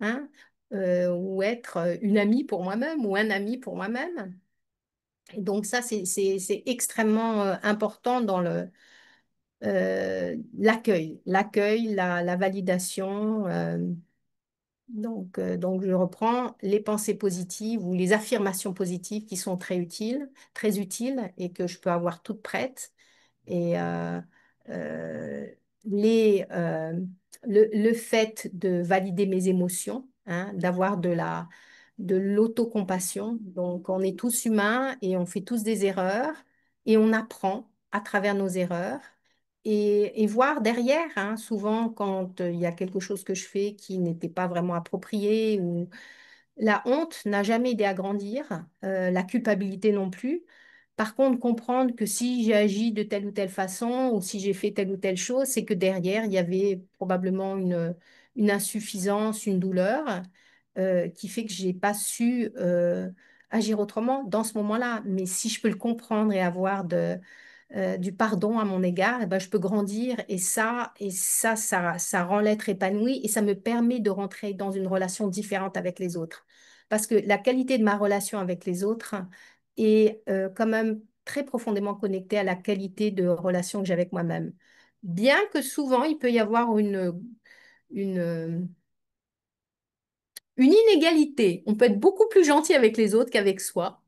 hein, ou être une amie pour moi-même ou un ami pour moi-même. Et donc ça, c'est extrêmement important dans l'accueil, la validation. Donc, je reprends les pensées positives ou les affirmations positives qui sont très utiles et que je peux avoir toutes prêtes. Et euh, les, le fait de valider mes émotions, hein, d'avoir de l'autocompassion. Donc, on est tous humains et on fait tous des erreurs et on apprend à travers nos erreurs. Et voir derrière, hein, souvent quand il y a quelque chose que je fais qui n'était pas vraiment approprié ou la honte n'a jamais aidé à grandir, la culpabilité non plus. Par contre, comprendre que si j'ai agi de telle ou telle façon ou si j'ai fait telle ou telle chose, c'est que derrière, il y avait probablement une insuffisance, une douleur qui fait que j'ai pas su agir autrement dans ce moment-là. Mais si je peux le comprendre et avoir du pardon à mon égard, eh ben, je peux grandir ça rend l'être épanoui et ça me permet de rentrer dans une relation différente avec les autres. Parce que la qualité de ma relation avec les autres est quand même très profondément connectée à la qualité de relation que j'ai avec moi-même. Bien que souvent, il peut y avoir une, une inégalité. On peut être beaucoup plus gentil avec les autres qu'avec soi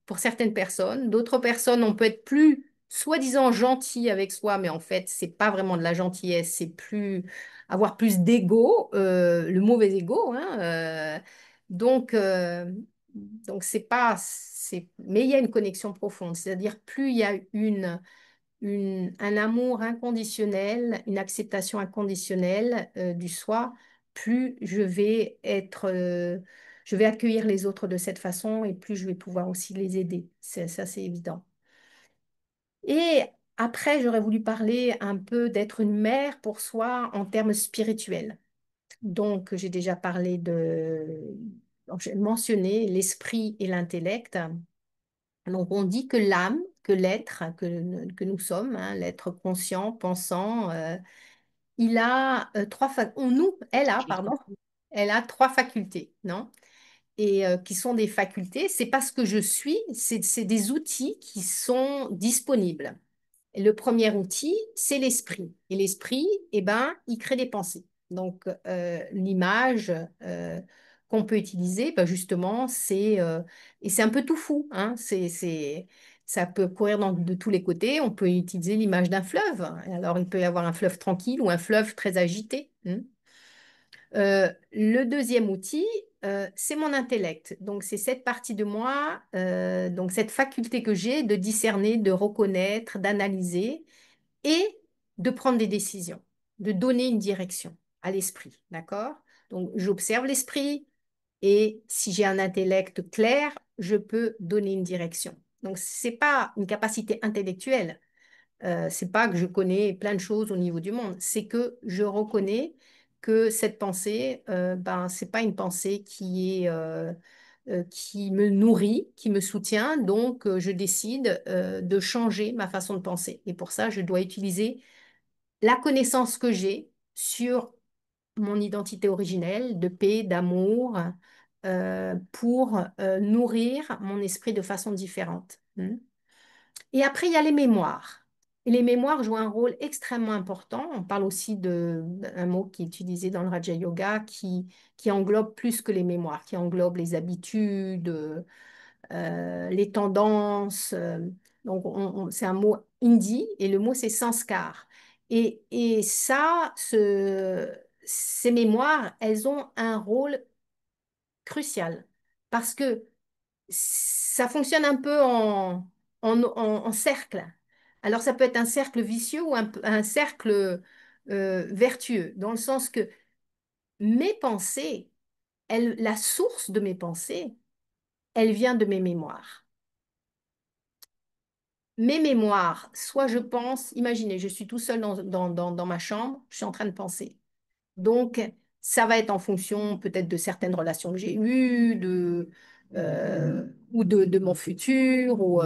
pour certaines personnes. D'autres personnes, on peut être plus soi-disant gentil avec soi, mais en fait, c'est pas vraiment de la gentillesse, c'est plus avoir plus d'ego, le mauvais ego, hein, donc, euh, donc c'est pas, mais il y a une connexion profonde, c'est-à-dire plus il y a un amour inconditionnel, une acceptation inconditionnelle du soi, plus je vais accueillir les autres de cette façon et plus je vais pouvoir aussi les aider. Ça, c'est évident. Et après, j'aurais voulu parler un peu d'être une mère pour soi en termes spirituels. Donc, j'ai déjà parlé donc, j'ai mentionné l'esprit et l'intellect. Donc, on dit que l'âme, que l'être que nous sommes, hein, l'être conscient, pensant, il a pardon, elle a trois facultés, non? Et qui sont des facultés. C'est pas ce que je suis, c'est des outils qui sont disponibles. Et le premier outil, c'est l'esprit. Et l'esprit, eh ben, il crée des pensées. Donc, l'image qu'on peut utiliser, ben, justement, et c'est un peu tout fou, hein. Ça peut courir de tous les côtés. On peut utiliser l'image d'un fleuve. Alors, il peut y avoir un fleuve tranquille ou un fleuve très agité, hein. Le deuxième outil, c'est mon intellect. Donc, c'est cette partie de moi, donc cette faculté que j'ai de discerner, de reconnaître, d'analyser et de prendre des décisions, de donner une direction à l'esprit. D'accord? Donc, j'observe l'esprit et si j'ai un intellect clair, je peux donner une direction. Donc, c'est pas une capacité intellectuelle, c'est pas que je connais plein de choses au niveau du monde, c'est que je reconnais que cette pensée, ben, c'est pas une pensée qui me nourrit, qui me soutient, donc je décide de changer ma façon de penser. Et pour ça, je dois utiliser la connaissance que j'ai sur mon identité originelle de paix, d'amour, pour nourrir mon esprit de façon différente. Et après, il y a les mémoires. Et les mémoires jouent un rôle extrêmement important. On parle aussi d'un mot qui est utilisé dans le Raja Yoga qui englobe plus que les mémoires, qui englobe les habitudes, les tendances. Donc, c'est un mot hindi et le mot, c'est sanskar. Et ça, ces mémoires, elles ont un rôle crucial parce que ça fonctionne un peu en cercle. Alors, ça peut être un cercle vicieux ou un cercle vertueux, dans le sens que mes pensées, la source de mes pensées, elle vient de mes mémoires. Mes mémoires, soit je pense, imaginez, je suis tout seul dans ma chambre, je suis en train de penser. Donc, ça va être en fonction peut-être de certaines relations que j'ai eues, ou de mon futur.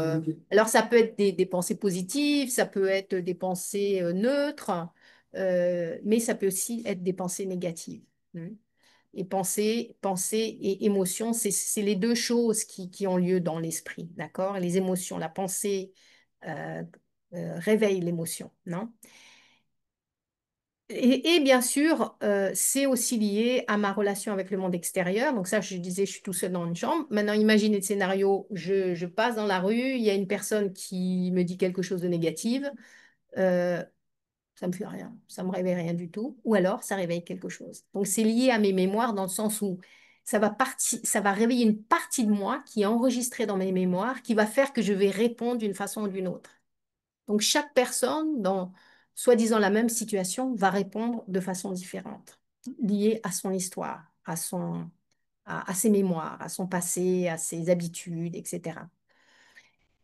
Alors, ça peut être des pensées positives, ça peut être des pensées neutres, mais ça peut aussi être des pensées négatives. Hmm. Et pensée et émotion, c'est les deux choses qui ont lieu dans l'esprit, d'accord? Les émotions, la pensée euh, réveille l'émotion, non? Et bien sûr, c'est aussi lié à ma relation avec le monde extérieur. Donc ça, je disais, je suis tout seul dans une chambre. Maintenant, imaginez le scénario, je passe dans la rue, il y a une personne qui me dit quelque chose de négatif. Euh, ça me fait rien, ça me réveille rien du tout. Ou alors, ça réveille quelque chose. Donc c'est lié à mes mémoires dans le sens où ça va réveiller une partie de moi qui est enregistrée dans mes mémoires, qui va faire que je vais répondre d'une façon ou d'une autre. Donc, chaque personne, dans soi-disant la même situation, va répondre de façon différente, liée à son histoire, à ses mémoires, à son passé, à ses habitudes, etc.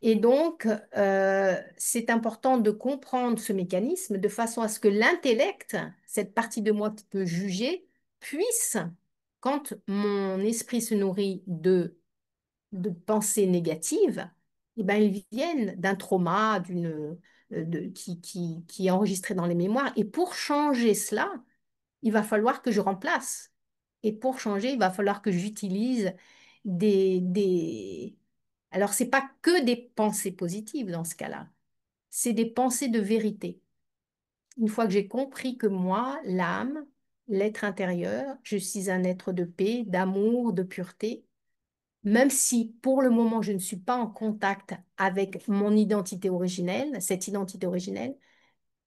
Et donc, c'est important de comprendre ce mécanisme de façon à ce que l'intellect, cette partie de moi qui peut juger, puisse, quand mon esprit se nourrit de pensées négatives, eh ben, ils viennent d'un trauma, qui est enregistré dans les mémoires. Et pour changer cela, il va falloir que je remplace. Et pour changer, il va falloir que j'utilise des... Alors, ce n'est pas que des pensées positives dans ce cas-là, c'est des pensées de vérité. Une fois que j'ai compris que moi, l'âme, l'être intérieur, je suis un être de paix, d'amour, de pureté, même si pour le moment je ne suis pas en contact avec mon identité originelle, cette identité originelle,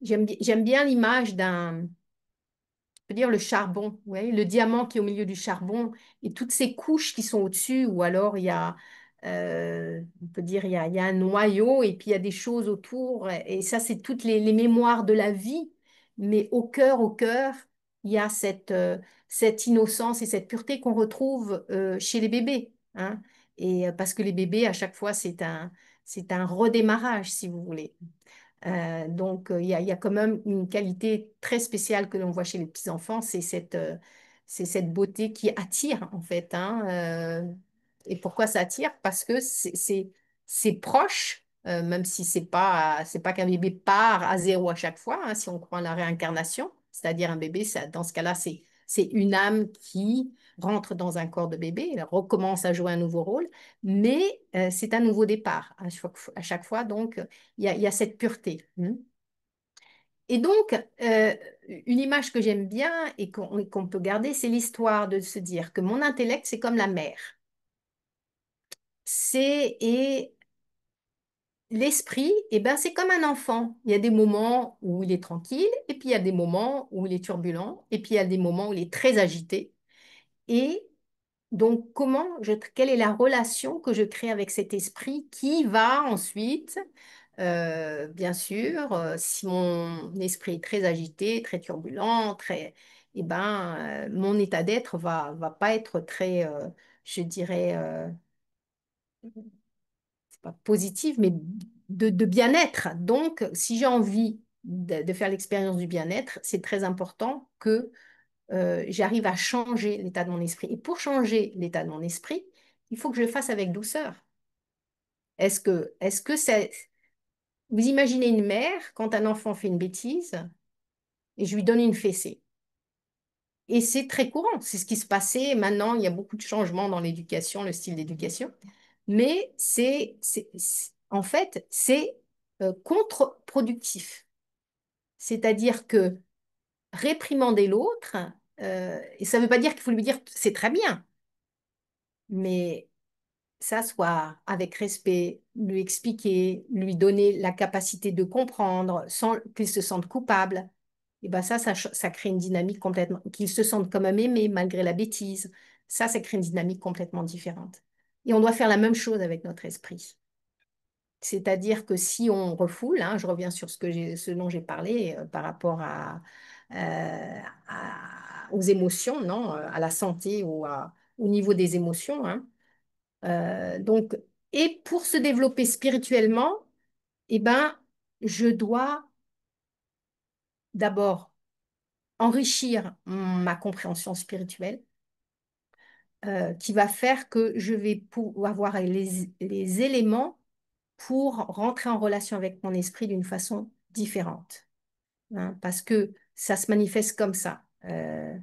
j'aime bien l'image d'un, je veux dire le charbon, vous voyez, le diamant qui est au milieu du charbon et toutes ces couches qui sont au-dessus, ou alors on peut dire, il y a un noyau et puis il y a des choses autour, et ça, c'est toutes les mémoires de la vie, mais au cœur, il y a cette innocence et cette pureté qu'on retrouve chez les bébés, hein. Et parce que les bébés, à chaque fois, c'est un redémarrage, si vous voulez. Donc, il y a quand même une qualité très spéciale que l'on voit chez les petits-enfants, c'est cette beauté qui attire, en fait, hein. Et pourquoi ça attire? Parce que c'est proche, même si c'est pas qu'un bébé part à zéro à chaque fois, hein, si on croit en la réincarnation. C'est-à-dire un bébé, ça, dans ce cas-là, c'est une âme qui rentre dans un corps de bébé, elle recommence à jouer un nouveau rôle, mais c'est un nouveau départ à chaque fois. Donc, il y a cette pureté. Et donc, une image que j'aime bien et qu'on peut garder, c'est l'histoire de se dire que mon intellect, c'est comme la mer. Et l'esprit, eh ben, c'est comme un enfant. Il y a des moments où il est tranquille, et puis il y a des moments où il est turbulent, et puis il y a des moments où il est très agité. Et donc, quelle est la relation que je crée avec cet esprit qui va ensuite, bien sûr, si mon esprit est très agité, très turbulent, eh ben, mon état d'être va pas être très, je dirais, c'est pas positif, mais de bien-être. Donc, si j'ai envie de faire l'expérience du bien-être, c'est très important que j'arrive à changer l'état de mon esprit. Et pour changer l'état de mon esprit, il faut que je le fasse avec douceur. Est-ce que c'est... Vous imaginez une mère, quand un enfant fait une bêtise, et je lui donne une fessée. Et c'est très courant, c'est ce qui se passait. Maintenant, il y a beaucoup de changements dans l'éducation, le style d'éducation. Mais en fait, c'est contre-productif. C'est-à-dire que réprimander l'autre, et ça ne veut pas dire qu'il faut lui dire c'est très bien, mais s'asseoir avec respect, lui expliquer, lui donner la capacité de comprendre sans qu'il se sente coupable, et ben ça crée une dynamique complètement, qu'il se sente quand même aimé malgré la bêtise. Ça crée une dynamique complètement différente. Et on doit faire la même chose avec notre esprit. C'est-à-dire que si on refoule, hein, je reviens sur ce dont j'ai parlé par rapport aux émotions, non, à la santé ou au niveau des émotions, hein. Donc, et pour se développer spirituellement, eh ben, je dois d'abord enrichir ma compréhension spirituelle, qui va faire que je vais avoir les éléments pour rentrer en relation avec mon esprit d'une façon différente, hein, parce que ça se manifeste comme ça. Euh,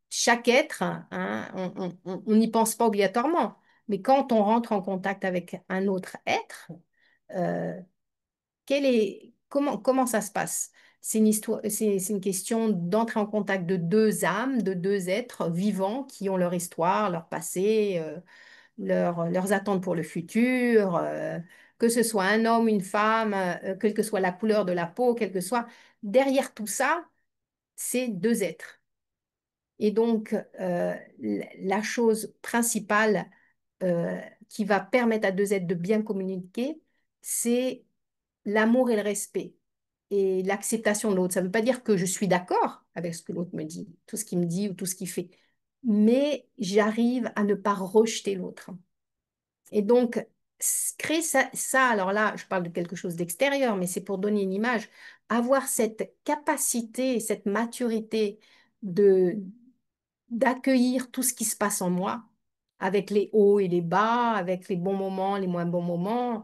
Chaque être, hein, on n'y pense pas obligatoirement, mais quand on rentre en contact avec un autre être, euh, comment ça se passe? C'est une histoire, c'est une question d'entrer en contact de deux âmes, de deux êtres vivants qui ont leur histoire, leur passé, leurs attentes pour le futur, que ce soit un homme, une femme, quelle que soit la couleur de la peau, quel que soit. Derrière tout ça, c'est deux êtres. Et donc, la chose principale euh, qui va permettre à deux êtres de bien communiquer, c'est l'amour et le respect et l'acceptation de l'autre. Ça ne veut pas dire que je suis d'accord avec ce que l'autre me dit, tout ce qu'il me dit ou tout ce qu'il fait, mais j'arrive à ne pas rejeter l'autre. Et donc, créer ça, alors là, je parle de quelque chose d'extérieur, mais c'est pour donner une image, avoir cette capacité, cette maturité de d'accueillir tout ce qui se passe en moi, avec les hauts et les bas, avec les bons moments, les moins bons moments,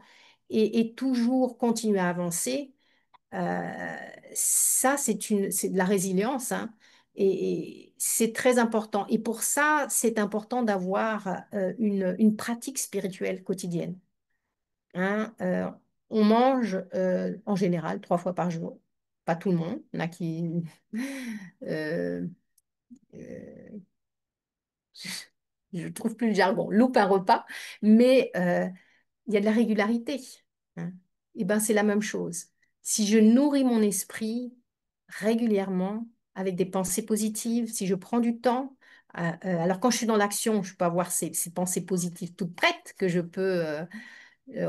et toujours continuer à avancer. Euh, Ça, c'est de la résilience, hein, et c'est très important. Et pour ça, c'est important d'avoir une pratique spirituelle quotidienne, hein. On mange en général 3 fois par jour. Pas tout le monde. Il y en a qui euh, euh, je trouve plus le jargon, loupe un repas, mais il y a de la régularité, hein. Et ben c'est la même chose. Si je nourris mon esprit régulièrement avec des pensées positives, si je prends du temps, alors quand je suis dans l'action, je peux avoir ces pensées positives toutes prêtes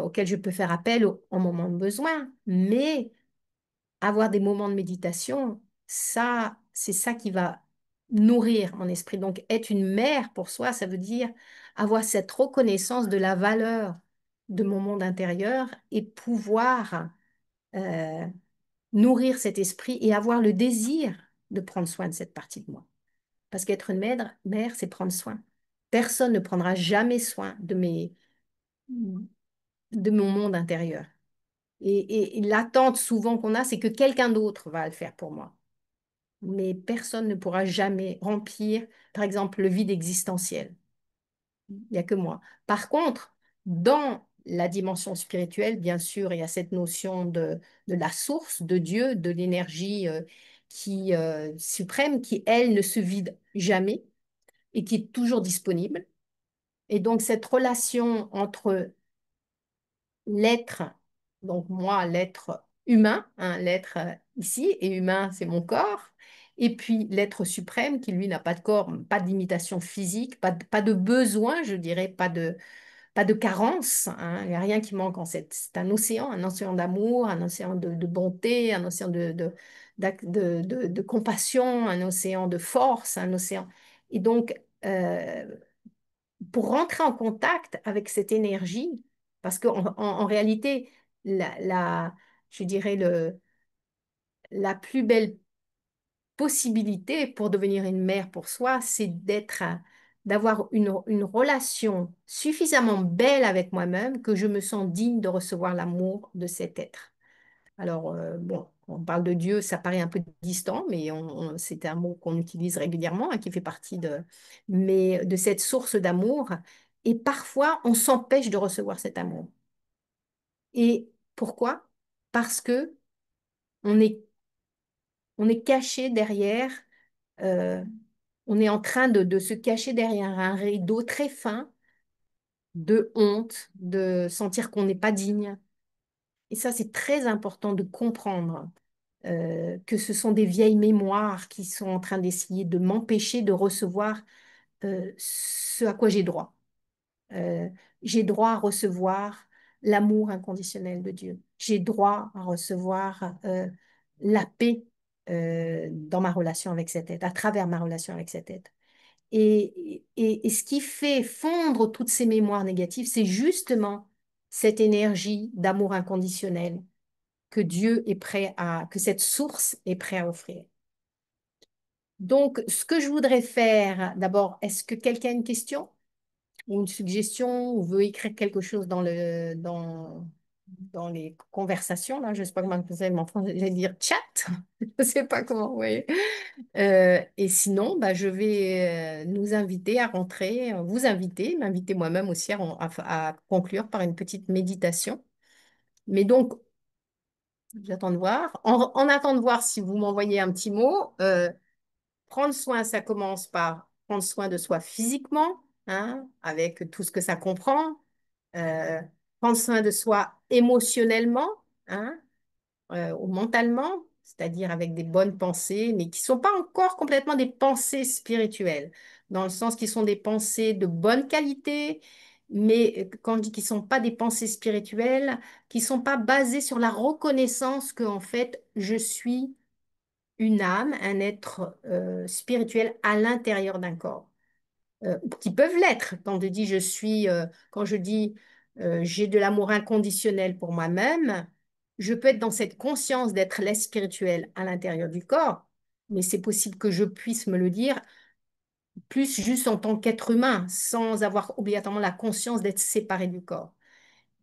auxquelles je peux faire appel en moment de besoin, mais avoir des moments de méditation, ça, c'est ça qui va nourrir mon esprit. Donc, être une mère pour soi, ça veut dire avoir cette reconnaissance de la valeur de mon monde intérieur et pouvoir euh, nourrir cet esprit et avoir le désir de prendre soin de cette partie de moi. Parce qu'être une mère, c'est prendre soin. Personne ne prendra jamais soin de mon monde intérieur. Et l'attente souvent qu'on a, c'est que quelqu'un d'autre va le faire pour moi. Mais personne ne pourra jamais remplir, par exemple, le vide existentiel. Il n'y a que moi. Par contre, dans la dimension spirituelle, bien sûr, il y a cette notion de la source, de Dieu, de l'énergie suprême, qui, elle, ne se vide jamais et qui est toujours disponible. Et donc, cette relation entre l'être, donc moi, l'être humain, hein, l'être ici, et humain, c'est mon corps, et puis l'être suprême qui, lui, n'a pas de corps, pas d'imitation physique, pas de besoin, je dirais, pas de carence, hein, il n'y a rien qui manque en cette. C'est un océan d'amour, un océan de bonté, un océan de compassion, un océan de force, un océan. Et donc, pour rentrer en contact avec cette énergie, parce qu'en réalité, je dirais la plus belle possibilité pour devenir une mère pour soi, c'est d'avoir une relation suffisamment belle avec moi-même que je me sens digne de recevoir l'amour de cet être. Alors, bon, on parle de Dieu, ça paraît un peu distant, mais c'est un mot qu'on utilise régulièrement, hein, qui fait partie mais de cette source d'amour. Et parfois, on s'empêche de recevoir cet amour. Et pourquoi? Parce que on est, on est caché derrière, euh, on est en train de se cacher derrière un rideau très fin de honte, de sentir qu'on n'est pas digne. Et ça, c'est très important de comprendre que ce sont des vieilles mémoires qui sont en train d'essayer de m'empêcher de recevoir ce à quoi j'ai droit. Euh, j'ai droit à recevoir l'amour inconditionnel de Dieu. J'ai droit à recevoir la paix dans ma relation avec cet être, à travers ma relation avec cet être. Et ce qui fait fondre toutes ces mémoires négatives, c'est justement cette énergie d'amour inconditionnel que cette source est prêt à offrir. Donc, ce que je voudrais faire, d'abord, est-ce que quelqu'un a une question ou une suggestion ou veut écrire quelque chose dans les conversations, là, je ne sais pas comment vous allez, mais en français, j'allais dire chat, je ne sais pas comment, vous voyez. Et sinon, bah, je vais nous inviter à rentrer, vous inviter, m'inviter moi-même aussi à conclure par une petite méditation. Mais donc, j'attends de voir. En attendant de voir si vous m'envoyez un petit mot, prendre soin, ça commence par prendre soin de soi physiquement, hein, avec tout ce que ça comprend. Euh, Prendre soin de soi émotionnellement, hein, ou mentalement. c'est-à-dire avec des bonnes pensées, mais qui ne sont pas encore complètement des pensées spirituelles, dans le sens qu'ils sont des pensées de bonne qualité, mais quand je dis qu'ils ne sont pas des pensées spirituelles, qui ne sont pas basées sur la reconnaissance que, en fait, je suis une âme, un être spirituel à l'intérieur d'un corps qui peuvent l'être. Quand je dis j'ai de l'amour inconditionnel pour moi-même, je peux être dans cette conscience d'être l'être spirituel à l'intérieur du corps, mais c'est possible que je puisse me le dire plus juste en tant qu'être humain, sans avoir obligatoirement la conscience d'être séparé du corps.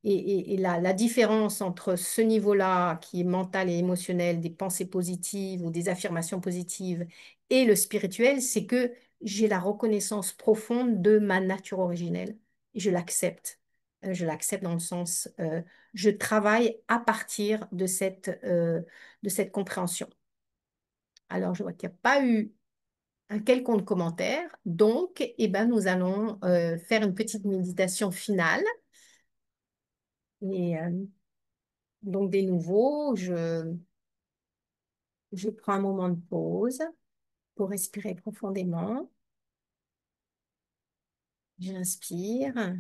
Et la différence entre ce niveau-là, qui est mental et émotionnel, des pensées positives ou des affirmations positives, et le spirituel, c'est que j'ai la reconnaissance profonde de ma nature originelle. Et je l'accepte. Je l'accepte dans le sens, je travaille à partir de cette compréhension. Alors, je vois qu'il n'y a pas eu un quelconque commentaire. Donc, eh ben, nous allons faire une petite méditation finale. Et donc, des nouveaux, je prends un moment de pause pour respirer profondément. J'inspire,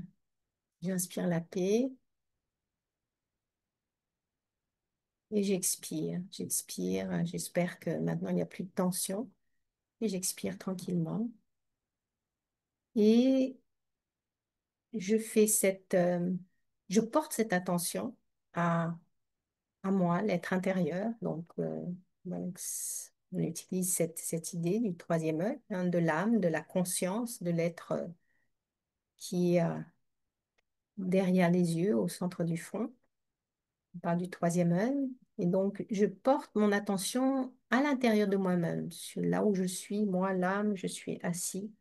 j'inspire la paix et j'expire. J'expire, j'espère que maintenant il n'y a plus de tension et j'expire tranquillement. Et je porte cette attention à, à moi, l'être intérieur. On utilise cette idée du troisième œil, hein, de l'âme, de la conscience, de l'être qui est derrière les yeux, au centre du front. On parle du troisième œil. Et donc, je porte mon attention à l'intérieur de moi-même, sur là où je suis, moi, l'âme, je suis assis,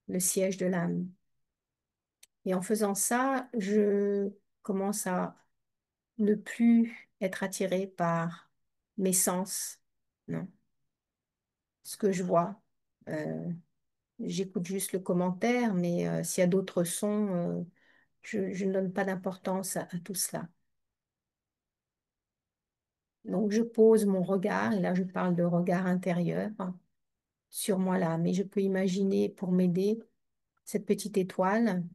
le siège de l'âme. Et en faisant ça, je commence à ne plus être attirée par mes sens, non, ce que je vois. Euh, J'écoute juste le commentaire, mais s'il y a d'autres sons, je ne donne pas d'importance à tout cela. Donc, je pose mon regard, et là, je parle de regard intérieur sur moi là, mais je peux imaginer pour m'aider cette petite étoile.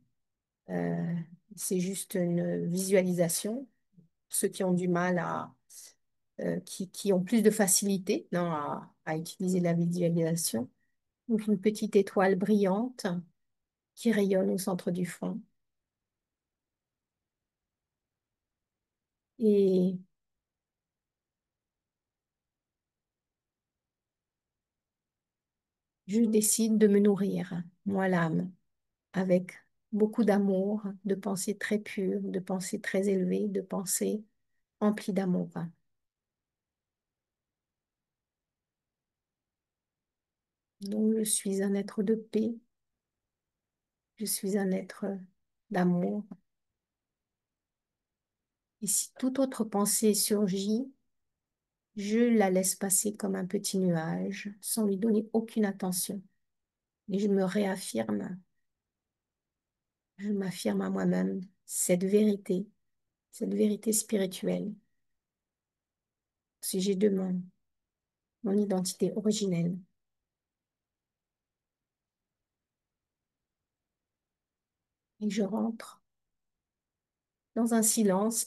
euh, c'est juste une visualisation. Ceux qui ont du mal qui ont plus de facilité non, à utiliser la visualisation. Donc, une petite étoile brillante qui rayonne au centre du front. Et je décide de me nourrir, moi l'âme, avec beaucoup d'amour, de pensées très pures, de pensées très élevées, de pensées emplies d'amour. Donc, je suis un être de paix, je suis un être d'amour. Et si toute autre pensée surgit, je la laisse passer comme un petit nuage, sans lui donner aucune attention. Et je me réaffirme, je m'affirme à moi-même cette vérité spirituelle, au sujet de mon identité originelle. Et je rentre dans un silence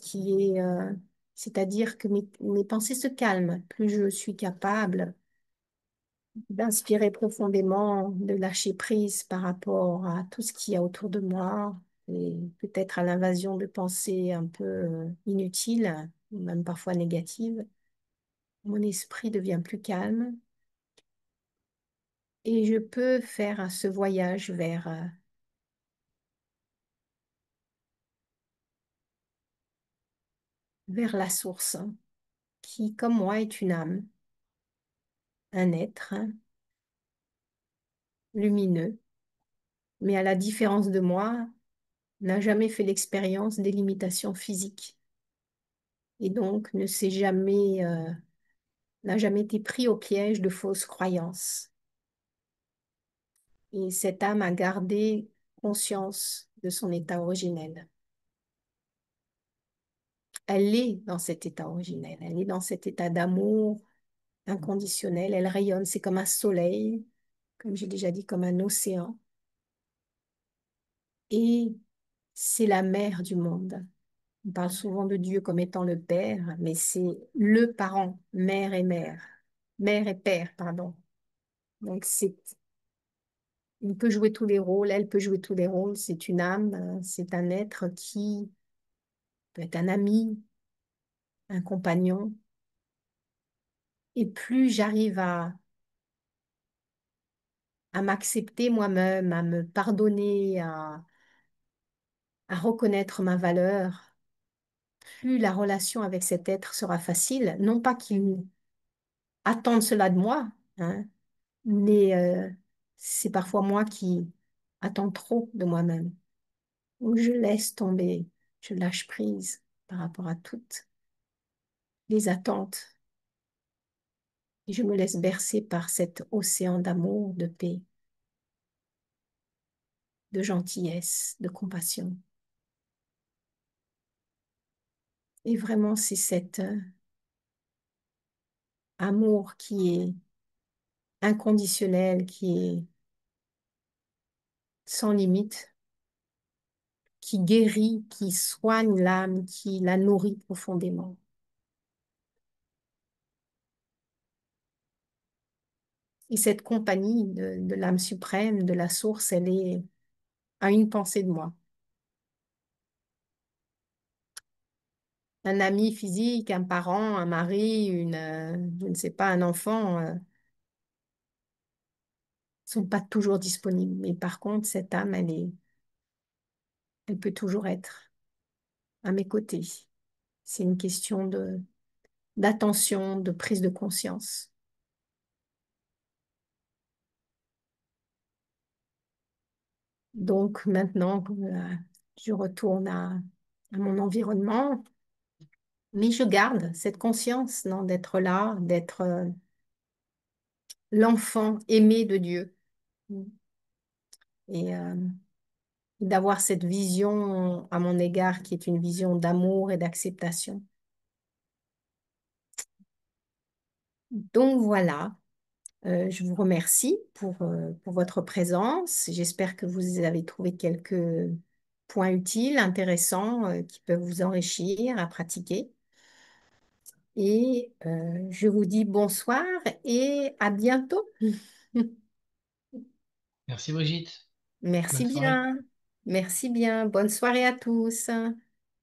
c'est-à-dire que mes pensées se calment. Plus je suis capable d'inspirer profondément, de lâcher prise par rapport à tout ce qu'il y a autour de moi et peut-être à l'invasion de pensées un peu inutiles, même parfois négatives. Mon esprit devient plus calme et je peux faire ce voyage vers la source qui, comme moi, est une âme, un être lumineux, mais à la différence de moi, n'a jamais fait l'expérience des limitations physiques et donc n'a jamais été pris au piège de fausses croyances. Et cette âme a gardé conscience de son état originel. Elle est dans cet état originel, elle est dans cet état d'amour inconditionnelle. Elle rayonne, c'est comme un soleil, comme j'ai déjà dit, comme un océan. Et c'est la mère du monde. On parle souvent de Dieu comme étant le Père, mais c'est le parent, mère et père, pardon. Donc il peut jouer tous les rôles, elle peut jouer tous les rôles. C'est une âme, c'est un être qui peut être un ami, un compagnon. Et plus j'arrive à m'accepter moi-même, à me pardonner, à reconnaître ma valeur, plus la relation avec cet être sera facile. Non pas qu'il attende cela de moi, hein, mais c'est parfois moi qui attends trop de moi-même. Donc je laisse tomber, je lâche prise par rapport à toutes les attentes et je me laisse bercer par cet océan d'amour, de paix, de gentillesse, de compassion. Et vraiment, c'est cet amour qui est inconditionnel, qui est sans limite, qui guérit, qui soigne l'âme, qui la nourrit profondément. Et cette compagnie de l'âme suprême, de la source, elle est à une pensée de moi. Un ami physique, un parent, un mari, je ne sais pas, un enfant, sont pas toujours disponibles. Mais par contre, cette âme, elle peut toujours être à mes côtés. C'est une question d'attention, de prise de conscience. Donc maintenant, je retourne à mon environnement, mais je garde cette conscience, non, d'être là, d'être l'enfant aimé de Dieu et d'avoir cette vision à mon égard qui est une vision d'amour et d'acceptation. Donc voilà, je vous remercie pour votre présence. J'espère que vous avez trouvé quelques points utiles, intéressants, qui peuvent vous enrichir à pratiquer. Et je vous dis bonsoir et à bientôt. Merci Brigitte. Merci Bonne soirée. bien. Merci bien. Bonne soirée à tous.